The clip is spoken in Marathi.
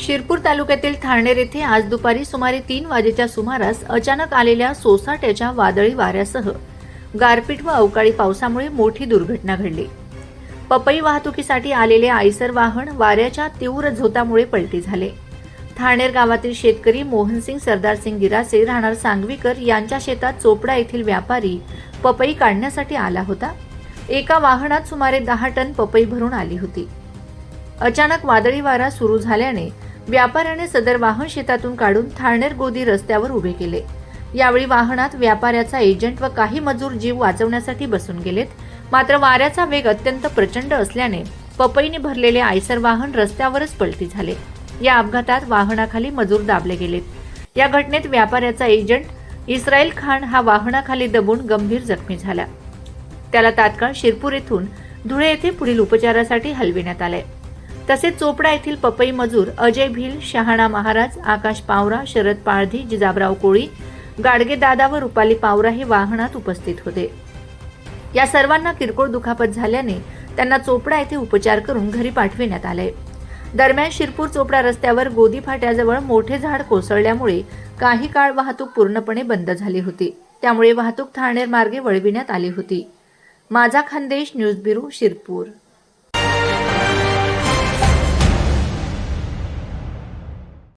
शिरपूर तालुक्यातील थाळनेर येथे आज दुपारी सुमारे 3 वाजेच्या सुमारास अचानक आलेल्या सोसाट्याच्या वादळी वाऱ्यासह गारपीट व अवकाळी पावसामुळे मोठी दुर्घटना घडली। पपई वाहतुकीसाठी आलेले आयसर वाहन वाऱ्याच्या तीव्र झोतामुळे पलटी झाले। थाळनेर गावातील शेतकरी मोहनसिंग सरदारसिंग गिरासे राहणार सांगवीकर यांच्या शेतात चोपडा येथील व्यापारी पपई काढण्यासाठी आला होता। एका वाहनात सुमारे 10 टन पपई भरून आली होती। अचानक वादळी वारा सुरू झाल्याने व्यापाऱ्याने सदर वाहन शेतातून काढून थाळनेर गोदी रस्त्यावर उभे केले। यावेळी वाहनात व्यापाऱ्याचा एजंट व काही मजूर जीव वाचवण्यासाठी बसून गेलेत। मात्र वाऱ्याचा वेग अत्यंत प्रचंड असल्याने पपईने भरलेले आयसर वाहन रस्त्यावरच पलटी झाले। या अपघातात वाहनाखाली मजूर दाबले गेलेत। या घटनेत व्यापाऱ्याचा एजंट इस्राईल खान हा वाहनाखाली दबून गंभीर जखमी झाला। त्याला तात्काळ शिरपूर येथून धुळे येथे पुढील उपचारासाठी हलविण्यात आले। तसेच चोपडा येथील पपई मजूर अजय भिल, शहाणा महाराज, आकाश पावरा, शरद पाळधी, जिजाबराव कोळी, गाडगे दादा व रुपाली पावरा हे वाहनात उपस्थित होते। या सर्वांना किरकोळ दुखापत झाल्याने त्यांना चोपडा येथे उपचार करून घरी पाठविण्यात आले। दरम्यान शिरपूर चोपडा रस्त्यावर गोदी फाट्याजवळ मोठे झाड कोसळल्यामुळे काही काळ वाहतूक पूर्णपणे बंद झाली होती। त्यामुळे वाहतूक थाळनेर मार्गे वळविण्यात आली होती। माझा खानदेश न्यूज ब्युरो शिरपूर।